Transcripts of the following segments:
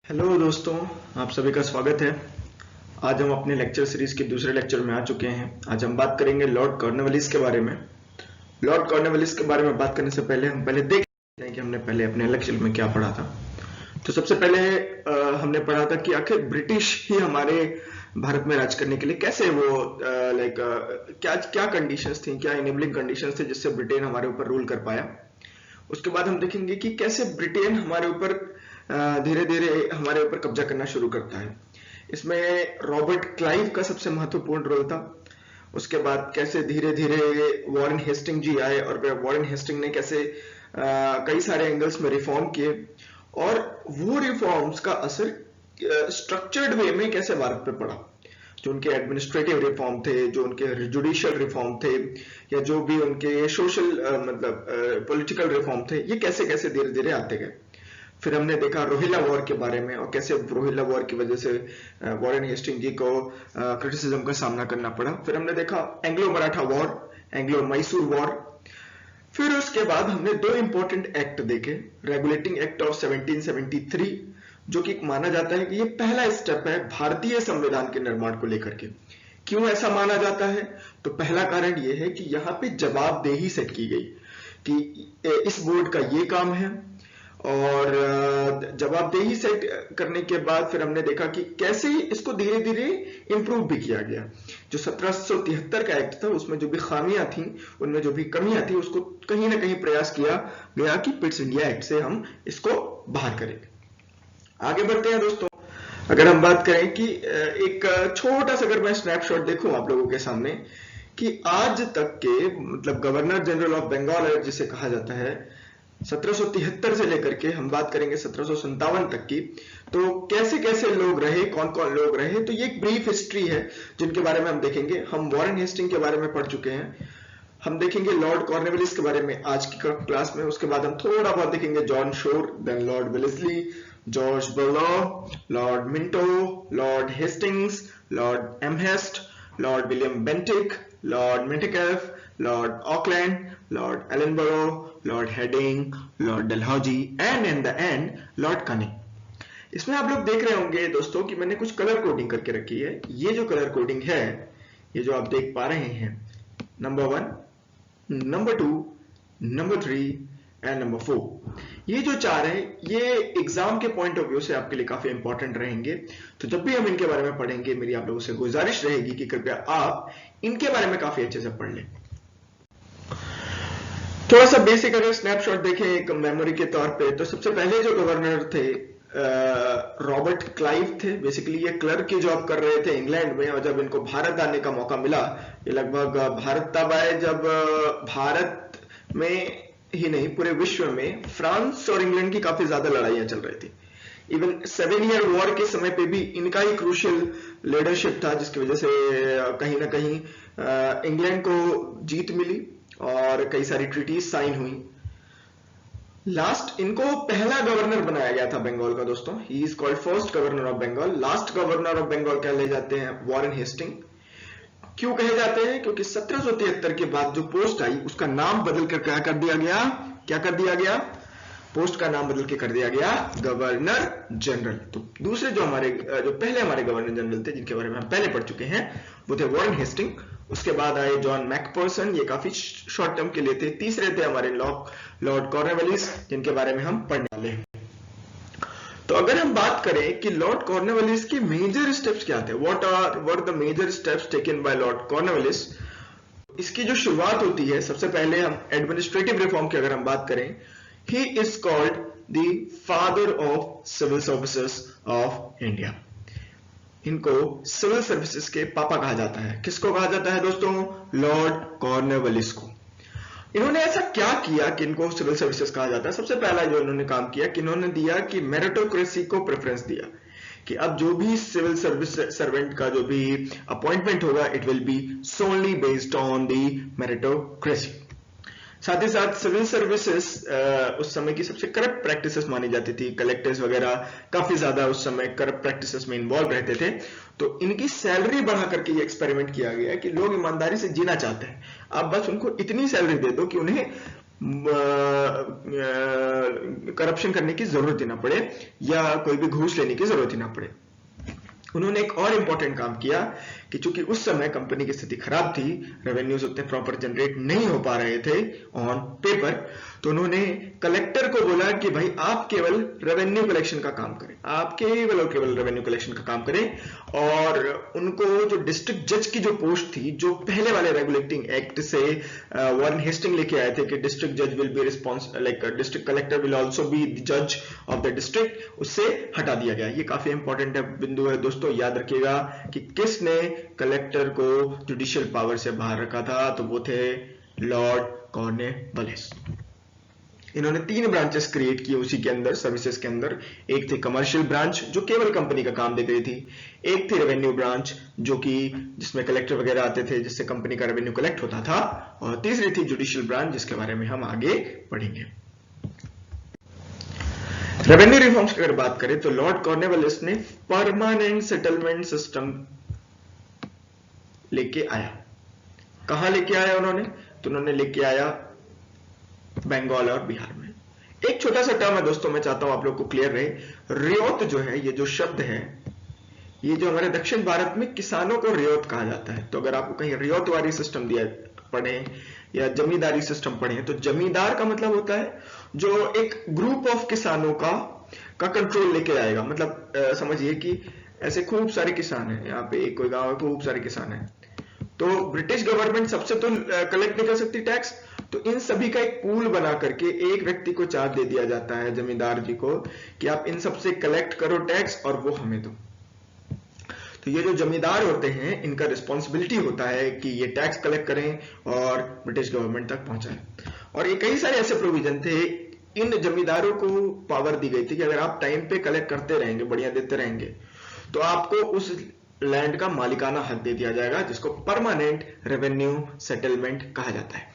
Hello दोस्तों, आप सभी का स्वागत है। आज हम अपने लेक्चर सीरीज के दूसरे लेक्चर में आ चुके हैं। आज हम बात करेंगे लॉर्ड कॉर्नवालिस के बारे में। लॉर्ड कॉर्नवालिस के बारे में बात करने से पहले हम देख लेते हैं कि हमने पहले अपने लेक्चर में क्या पढ़ा था। तो सबसे पहले हमने पढ़ा था कि आखिर ब्रिटिश ही हमारे भारत में राज करने के लिए कैसे वो क्या क्या कंडीशंस थी, क्या इनेबलिंग कंडीशंस थे जिससे ब्रिटेन हमारे ऊपर रूल कर पाया। उसके बाद हम देखेंगे कि कैसे ब्रिटेन हमारे ऊपर धीरे धीरे हमारे ऊपर कब्जा करना शुरू करता है। इसमें रॉबर्ट क्लाइव का सबसे महत्वपूर्ण रोल था। उसके बाद कैसे धीरे धीरे वॉरेन हेस्टिंग जी आए और वॉरेन हेस्टिंग ने कैसे कई सारे एंगल्स में रिफॉर्म किए और वो रिफॉर्म्स का असर स्ट्रक्चर्ड वे में कैसे भारत पे पड़ा। जो उनके एडमिनिस्ट्रेटिव रिफॉर्म थे, जो उनके जुडिशियल रिफॉर्म थे, या जो भी उनके सोशल पॉलिटिकल रिफॉर्म थे, ये कैसे कैसे धीरे धीरे आते गए। फिर हमने देखा रोहिला वॉर के बारे में और कैसे रोहिला वॉर की वजह से वॉरेन हेस्टिंग जी को क्रिटिसिज्म का सामना करना पड़ा। फिर हमने देखा Anglo Maratha war, Anglo Mysore war. फिर उसके बाद हमने दो इंपॉर्टेंट एक्ट देखे। रेगुलेटिंग एक्ट ऑफ 1773, जो कि माना जाता है कि ये पहला स्टेप है भारतीय संविधान के निर्माण को लेकर के। क्यों ऐसा माना जाता है? तो पहला कारण ये है कि यहाँ पे जवाबदेही सेट की गई कि इस बोर्ड का ये काम है, और जवाबदेही सेट करने के बाद फिर हमने देखा कि कैसे इसको धीरे धीरे इंप्रूव भी किया गया। जो 1773 का एक्ट था उसमें जो भी खामियां थी, उनमें जो भी कमियां थी, उसको कहीं ना कहीं प्रयास किया गया कि पिट्स इंडिया एक्ट से हम इसको बाहर करेंगे। आगे बढ़ते हैं दोस्तों। अगर हम बात करें कि एक छोटा सा अगर मैं स्नैपशॉट देखूं आप लोगों के सामने कि आज तक के मतलब गवर्नर जनरल ऑफ बंगाल जिसे कहा जाता है, 1773 से लेकर के हम बात करेंगे 1757 तक की, तो कैसे कैसे लोग रहे, कौन कौन लोग रहे, तो ये एक ब्रीफ हिस्ट्री है जिनके बारे में हम देखेंगे। हम वॉरेन हेस्टिंग के बारे में पढ़ चुके हैं, हम देखेंगे लॉर्ड कॉर्नवालिस के बारे में आज की क्लास में। उसके बाद हम थोड़ा बहुत देखेंगे John Shore, then Lord Wellesley, George Barlow, Lord Minto, Lord Hastings, Lord Amherst, Lord William Bentinck, Lord Metcalfe, Lord Auckland, Lord Ellenborough, Lord Hardinge, Lord Dalhousie and in the end Lord Canning. इसमें आप लोग देख रहे होंगे दोस्तों कि मैंने कुछ कलर कोडिंग करके रखी है। ये जो कलर कोडिंग है, ये जो आप देख पा रहे हैं, number 1, number 2, number 3 and number 4, ये जो चार है ये एग्जाम के पॉइंट ऑफ व्यू से आपके लिए काफी इंपॉर्टेंट रहेंगे। तो जब भी हम इनके बारे में पढ़ेंगे, मेरी आप लोगों से गुजारिश रहेगी कि कृपया आप इनके बारे में काफी अच्छे से पढ़ लें। थोड़ा सा बेसिक अगर स्नैपशॉट देखें एक मेमोरी के तौर पे, तो सबसे पहले जो गवर्नर थे रॉबर्ट क्लाइव थे। बेसिकली ये क्लर्क की जॉब कर रहे थे इंग्लैंड में, और जब इनको भारत आने का मौका मिला, ये लगभग भारत तब आए जब भारत में ही नहीं पूरे विश्व में फ्रांस और इंग्लैंड की काफी ज्यादा लड़ाइयां चल रही थी। इवन 7 ईयर वॉर के समय पे भी इनका ही क्रूशियल लीडरशिप था, जिसकी वजह से कहीं ना कहीं इंग्लैंड को जीत मिली और कई सारी ट्रीटीज साइन हुई। लास्ट इनको पहला गवर्नर बनाया गया था बंगाल का दोस्तों। He is called first governor of Bengal. Last governor of Bengal कहे जाते हैं वॉरेन हेस्टिंग। क्यों कहे जाते हैं? क्योंकि 1773 के बाद जो पोस्ट आई उसका नाम बदल कर क्या कर दिया गया? क्या कर दिया गया? पोस्ट का नाम बदल के कर दिया गया गवर्नर जनरल। तो दूसरे जो पहले हमारे गवर्नर जनरल थे, जिनके बारे में हम पहले पढ़ चुके हैं, वो थे वॉरेन हेस्टिंग। उसके बाद आए जॉन मैकपर्सन, ये काफी शॉर्ट टर्म के लिए थे। तीसरे थे हमारे लॉर्ड कॉर्नवालिस, जिनके बारे में हम पढ़ने वाले हैं। तो अगर हम बात करें कि लॉर्ड कॉर्नवालिस के मेजर स्टेप्स क्या थे, what the major steps taken by Lord Cornwallis, इसकी जो शुरुआत होती है, सबसे पहले हम एडमिनिस्ट्रेटिव रिफॉर्म की अगर हम बात करें, he is called the father of civil services of India. इनको सिविल सर्विसेज के पापा कहा जाता है। किसको कहा जाता है दोस्तों? लॉर्ड कॉर्नवालिस को। इन्होंने ऐसा क्या किया कि इनको सिविल सर्विसेज कहा जाता है? सबसे पहला जो इन्होंने काम किया कि इन्होंने दिया कि मेरिटोक्रेसी को प्रेफरेंस दिया, कि अब जो भी सिविल सर्विस सर्वेंट का जो भी अपॉइंटमेंट होगा, it will be solely based on the meritocracy. साथ ही साथ सिविल सर्विसेज उस समय की सबसे करप्ट प्रैक्टिसेस मानी जाती थी। कलेक्टर्स वगैरह काफी ज्यादा उस समय करप्ट प्रैक्टिसेस में इन्वॉल्व रहते थे। तो इनकी सैलरी बढ़ा करके ये एक्सपेरिमेंट किया गया कि लोग ईमानदारी से जीना चाहते हैं, आप बस उनको इतनी सैलरी दे दो कि उन्हें करप्शन करने की जरूरत ही ना पड़े या कोई भी घूस लेने की जरूरत ही ना पड़े। उन्होंने एक और इंपॉर्टेंट काम किया कि चूंकि उस समय कंपनी की स्थिति खराब थी, रेवेन्यूज उतने प्रॉपर जनरेट नहीं हो पा रहे थे ऑन पेपर, तो उन्होंने कलेक्टर को बोला कि भाई आप केवल रेवेन्यू कलेक्शन का काम करें, आप केवल और केवल रेवेन्यू कलेक्शन का काम करें। और उनको जो डिस्ट्रिक्ट जज की जो पोस्ट थी, जो पहले वाले रेगुलेटिंग एक्ट से वारन हेस्टिंग लेके आए थे कि डिस्ट्रिक्ट जज will be like district collector will also be the जज ऑफ द डिस्ट्रिक्ट, उससे हटा दिया गया। ये काफी इंपॉर्टेंट बिंदु है दोस्तों, याद रखिएगा कि किसने कलेक्टर को जुडिशियल पावर से बाहर रखा था, तो वो थे लॉर्ड कॉर्नवालिस। इन्होंने 3 ब्रांचेस क्रिएट की उसी के अंदर, सर्विसेज के अंदर। एक थी कमर्शियल ब्रांच जो केवल कंपनी का काम देख रही थी, एक थी रेवेन्यू ब्रांच जो कि जिसमें कलेक्टर वगैरह आते थे, जिससे कंपनी का रेवेन्यू कलेक्ट होता था, और तीसरी थी जुडिशियल ब्रांच जिसके बारे में हम आगे पढ़ेंगे। रेवेन्यू रिफॉर्म्स की अगर बात करें तो लॉर्ड कॉर्नवालिस ने परमानेंट सेटलमेंट सिस्टम लेके आया। कहां लेके आया उन्होंने? तो उन्होंने लेके आया बंगाल और बिहार में। एक छोटा सा टर्म है दोस्तों, मैं चाहता हूं आप लोग को क्लियर रहे। रियोत जो है, ये जो शब्द है, ये जो हमारे दक्षिण भारत में किसानों को रियोत कहा जाता है। तो अगर आपको कहीं रियोतवारी सिस्टम दिया पढ़े या जमींदारी सिस्टम पढ़े, तो जमींदार का मतलब होता है जो एक ग्रुप ऑफ किसानों का कंट्रोल लेके आएगा। मतलब समझिए कि ऐसे खूब सारे किसान हैं, यहाँ पे एक कोई गांव है, खूब सारे किसान हैं, तो ब्रिटिश गवर्नमेंट सबसे तो कलेक्ट नहीं कर सकती टैक्स, तो इन सभी का एक पूल बना करके एक व्यक्ति को चार्ज दे दिया जाता है, जमींदार जी को, कि आप इन सबसे कलेक्ट करो टैक्स और वो हमें दो। तो ये जो जमींदार होते हैं, इनका रिस्पॉन्सिबिलिटी होता है कि ये टैक्स कलेक्ट करें और ब्रिटिश गवर्नमेंट तक पहुंचाएं। और ये कई सारे ऐसे प्रोविजन थे, इन जमींदारों को पावर दी गई थी कि अगर आप टाइम पे कलेक्ट करते रहेंगे, बढ़िया देते रहेंगे, तो आपको उस लैंड का मालिकाना हक दे दिया जाएगा, जिसको परमानेंट रेवेन्यू सेटलमेंट कहा जाता है।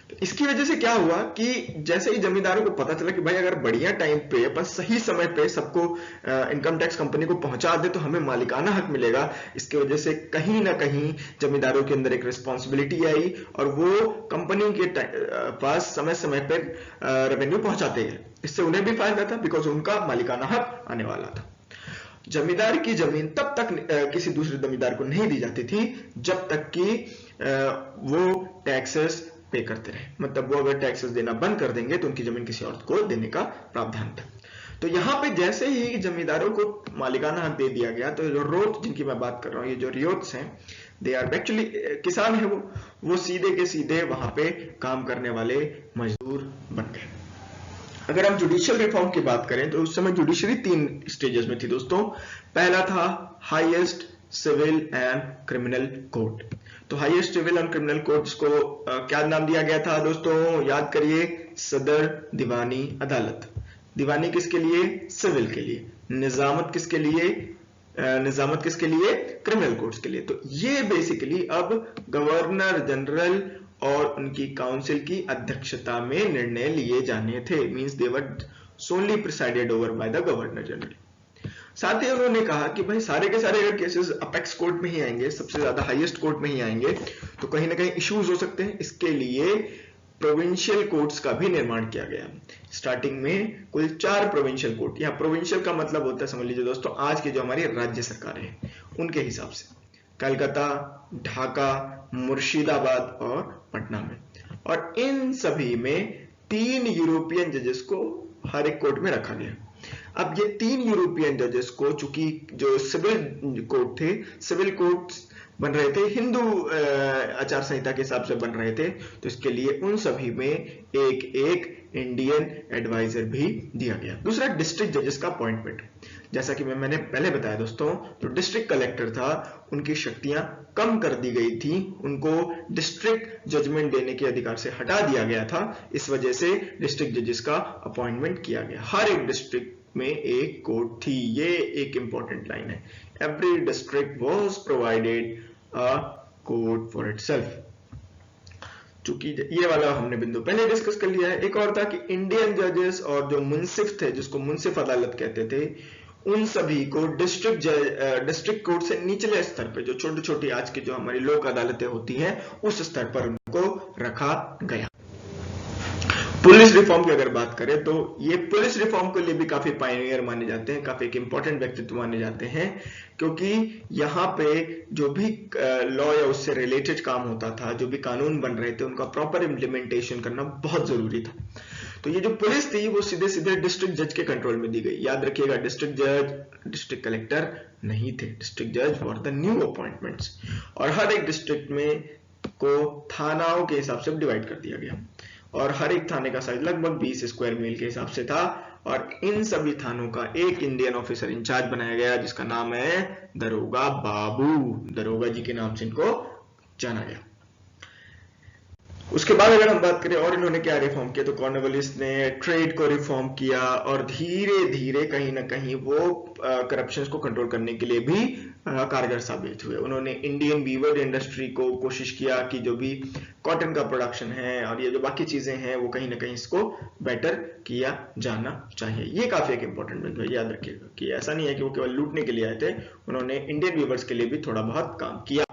तो इसकी वजह से क्या हुआ कि जैसे ही जमींदारों को पता चला कि भाई अगर बढ़िया टाइम पे अपन सही समय पे सबको इनकम टैक्स कंपनी को पहुंचा दे तो हमें मालिकाना हक मिलेगा, इसकी वजह से कहीं ना कहीं जमींदारों के अंदर एक रिस्पॉन्सिबिलिटी आई और वो कंपनी के पास समय समय पर रेवेन्यू पहुंचाते गए। इससे उन्हें भी फायदा था बिकॉज उनका मालिकाना हक आने वाला था। जमींदार की जमीन तब तक किसी दूसरे जमींदार को नहीं दी जाती थी जब तक कि वो टैक्सेस पे करते रहे। मतलब वो अगर टैक्सेस देना बंद कर देंगे तो उनकी जमीन किसी और को देने का प्रावधान था। तो यहाँ पे जैसे ही जमींदारों को मालिकाना हक दे दिया गया, तो जो रोत जिनकी मैं बात कर रहा हूँ, ये जो रियोत्स हैं, दे आर एक्चुअली किसान है, वो सीधे के सीधे वहां पे काम करने वाले मजदूर बन गए। अगर हम जुडिशियल रिफॉर्म की बात करें तो उस समय जुडिशरी 3 स्टेजेस में थी दोस्तों। पहला था highest civil and criminal court. तो highest civil and criminal court, जिसको क्या नाम दिया गया था दोस्तों, याद करिए, सदर दीवानी अदालत। दीवानी किसके लिए? सिविल के लिए। निजामत किसके लिए? क्रिमिनल कोर्ट्स के लिए। तो ये बेसिकली अब गवर्नर जनरल और उनकी काउंसिल की अध्यक्षता में निर्णय लिए जाने थे। Means they were solely presided over by the governor general. साथ ही उन्होंने कहा कि भाई सारे के सारे अगर केसेस अपेक्स कोर्ट में ही आएंगे, सबसे ज्यादा हाईएस्ट कोर्ट में ही आएंगे, तो कहीं ना कहीं इश्यूज हो सकते हैं। इसके लिए प्रोविंशियल कोर्ट्स का भी निर्माण किया गया। स्टार्टिंग में कुल 4 प्रोविंशियल कोर्ट। यहाँ प्रोविंशियल का मतलब होता है, समझ लीजिए दोस्तों, आज की जो हमारी राज्य सरकारें हैं उनके हिसाब से, कलकत्ता, ढाका, मुर्शिदाबाद और पटना में। और इन सभी में 3 यूरोपियन जजेस को हर एक कोर्ट में रखा गया। अब ये 3 यूरोपियन जजेस को, चूंकि जो सिविल कोर्ट थे, सिविल कोर्ट्स बन रहे थे हिंदू आचार संहिता के हिसाब से बन रहे थे, तो इसके लिए उन सभी में एक एक इंडियन एडवाइजर भी दिया गया। दूसरा, डिस्ट्रिक्ट जजेस का अपॉइंटमेंट। जैसा कि मैंने पहले बताया दोस्तों, जो डिस्ट्रिक्ट कलेक्टर था उनकी शक्तियां कम कर दी गई थी, उनको डिस्ट्रिक्ट जजमेंट देने के अधिकार से हटा दिया गया था। इस वजह से डिस्ट्रिक्ट जजेस का अपॉइंटमेंट किया गया। हर एक डिस्ट्रिक्ट में एक कोर्ट थी। ये एक इंपॉर्टेंट लाइन है। Every district was provided a court for itself. चूंकि ये वाला हमने बिंदु पहले डिस्कस कर लिया है। एक और था कि इंडियन जजेस और जो मुंसिफ थे, जिसको मुंसिफ अदालत कहते थे, उन सभी को डिस्ट्रिक्ट कोर्ट से निचले स्तर पे, जो छोटी छोटी आज की जो हमारी लोक अदालतें होती हैं, उस स्तर पर उनको रखा गया। पुलिस रिफॉर्म की अगर बात करें तो ये पुलिस रिफॉर्म के लिए भी काफी पायनियर माने जाते हैं, काफी एक इंपॉर्टेंट व्यक्तित्व माने जाते हैं, क्योंकि यहाँ पे जो भी लॉ या उससे रिलेटेड काम होता था, जो भी कानून बन रहे थे, उनका प्रॉपर इम्प्लीमेंटेशन करना बहुत जरूरी था। तो ये जो पुलिस थी वो सीधे सीधे डिस्ट्रिक्ट जज के कंट्रोल में दी गई। याद रखिएगा, डिस्ट्रिक्ट जज डिस्ट्रिक्ट कलेक्टर नहीं थे, डिस्ट्रिक्ट जज फॉर द न्यू अपॉइंटमेंट्स। और हर एक डिस्ट्रिक्ट में को थानाओं के हिसाब से डिवाइड कर दिया गया और हर एक थाने का साइज लगभग 20 स्क्वायर मील के हिसाब से था। और इन सभी थानों का एक इंडियन ऑफिसर इंचार्ज बनाया गया जिसका नाम है दरोगा बाबू। दरोगा जी के नाम से इनको जाना गया। उसके बाद अगर हम बात करें और इन्होंने क्या रिफॉर्म किया, तो कॉर्नवालिस ने ट्रेड को रिफॉर्म किया और धीरे धीरे कहीं ना कहीं वो करप्शन को कंट्रोल करने के लिए भी कारगर साबित हुए। उन्होंने इंडियन वीवर इंडस्ट्री को कोशिश किया कि जो भी कॉटन का प्रोडक्शन है और ये जो बाकी चीजें हैं वो कहीं ना कहीं इसको बेटर किया जाना चाहिए। ये काफी एक इंपॉर्टेंट बिंदु है, याद रखिएगा कि ऐसा नहीं है कि वो केवल लूटने के लिए आए थे, उन्होंने इंडियन वीवर्स के लिए भी थोड़ा बहुत काम किया।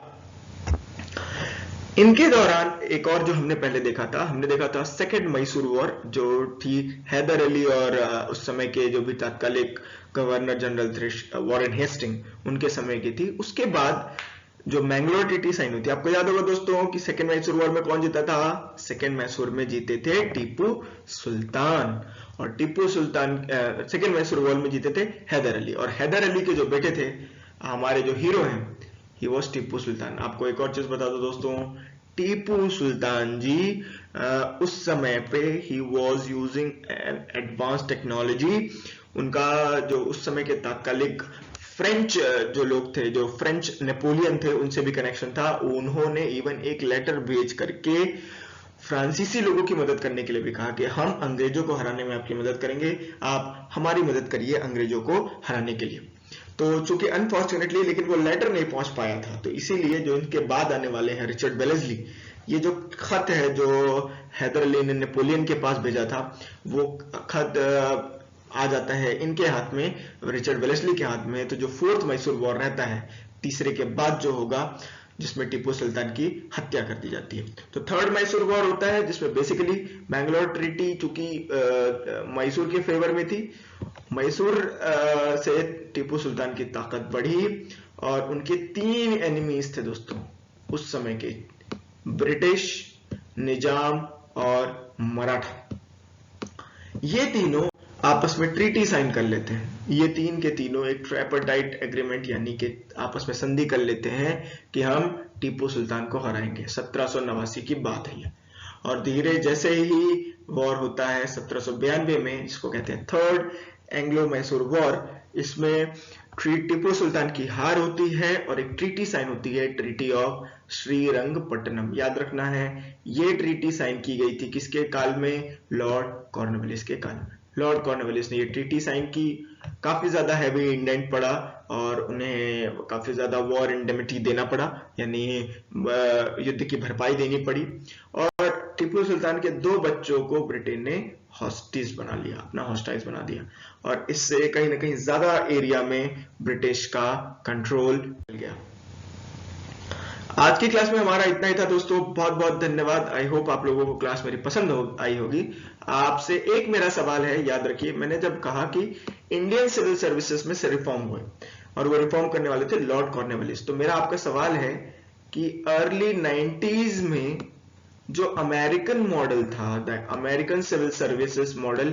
इनके दौरान एक और जो हमने पहले देखा था, हमने देखा था सेकेंड मैसूर वॉर, जो थी हैदर अली और उस समय के जो भी तात्कालिक गवर्नर जनरल थे वॉरेन हेस्टिंग, उनके समय की थी। उसके बाद जो मैंगलोर ट्रीटी साइन हुई थी, आपको याद होगा दोस्तों कि सेकेंड मैसूर वॉर में कौन जीता था? सेकेंड मैसूर में जीते थे टीपू सुल्तान। और टीपू सुल्तान सेकेंड मैसूर वॉर में जीते थे हैदर अली, और हैदर अली के जो बेटे थे, हमारे जो हीरो हैं, ही वॉज टीपू सुल्तान। आपको एक और चीज बता दो दोस्तों, टीपू सुल्तान जी उस समय पे he was using advance technology. उनका जो उस समय के तात्कालिक फ्रेंच जो लोग थे, जो फ्रेंच नेपोलियन थे, उनसे भी कनेक्शन था। उन्होंने इवन एक लेटर भेज करके फ्रांसीसी लोगों की मदद करने के लिए भी कहा कि हम अंग्रेजों को हराने में आपकी मदद करेंगे, आप हमारी मदद करिए अंग्रेजों को हराने के लिए। तो चूंकि अनफॉर्चुनेटली लेकिन वो लेटर नहीं पहुंच पाया था, तो इसीलिए जो इनके बाद आने वाले हैं रिचर्ड वेलेस्ली, ये जो खत है जो हैदर अली ने नेपोलियन के पास भेजा था, वो खत आ जाता है इनके हाथ में, रिचर्ड वेलेस्ली के हाथ में। तो जो फोर्थ मैसूर वॉर रहता है, तीसरे के बाद जो होगा, जिसमें टीपू सुल्तान की हत्या कर दी जाती है। तो थर्ड मैसूर वॉर होता है जिसमें बेसिकली मैंगलोर ट्रीटी चूंकि मैसूर के फेवर में थी, मैसूर से टीपू सुल्तान की ताकत बढ़ी और उनके 3 एनिमीज थे दोस्तों उस समय के, ब्रिटिश, निजाम और मराठा। ये तीनों आपस में ट्रीटी साइन कर लेते हैं। ये तीन के तीनों एक ट्राइपार्टाइट एग्रीमेंट यानी कि आपस में संधि कर लेते हैं कि हम टीपू सुल्तान को हराएंगे। 1789 की बात है ये। और धीरे जैसे ही वॉर होता है 1792 में, जिसको कहते हैं थर्ड एंग्लो मैसूर वॉर, इसमें टीपू सुल्तान की हार होती है और एक ट्रीटी साइन होती है, ट्रीटी ऑफ श्रीरंगपट्टनम। याद रखना है, ये ट्रीटी साइन की गई थी किसके काल में? लॉर्ड कॉर्नवालिस के काल में। लॉर्ड कॉर्नवालिस ने ये ट्रीटी साइन की, काफी ज्यादा हैवी इंडेंट पड़ा और उन्हें काफी ज्यादा वॉर इंडेमिटी देना पड़ा, यानी युद्ध की भरपाई देनी पड़ी। और टीपू सुल्तान के 2 बच्चों को ब्रिटेन ने हॉस्टेज बना लिया, अपना हॉस्टाइज बना दिया, और इससे कहीं ना कहीं ज्यादा एरिया में ब्रिटिश का कंट्रोल मिल गया। आज की क्लास में हमारा इतना ही था दोस्तों, बहुत बहुत धन्यवाद। आई होप आप लोगों को क्लास मेरी पसंद आई होगी। आपसे एक मेरा सवाल है, याद रखिए, मैंने जब कहा कि इंडियन सिविल सर्विसेज में से रिफॉर्म हुए और वो रिफॉर्म करने वाले थे लॉर्ड कॉर्नवालिस, तो मेरा आपका सवाल है कि अर्ली 90s में जो अमेरिकन मॉडल था, the American civil services model,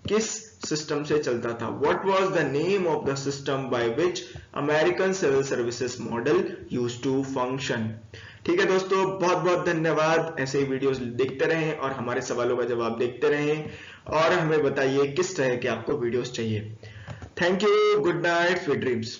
किस सिस्टम से चलता था? What was the name of the system by which American civil services model used to function? ठीक है दोस्तों, बहुत बहुत धन्यवाद। ऐसे ही वीडियोस देखते रहें और हमारे सवालों का जवाब देखते रहें और हमें बताइए किस तरह के आपको वीडियोस चाहिए। Thank you, good night, sweet dreams.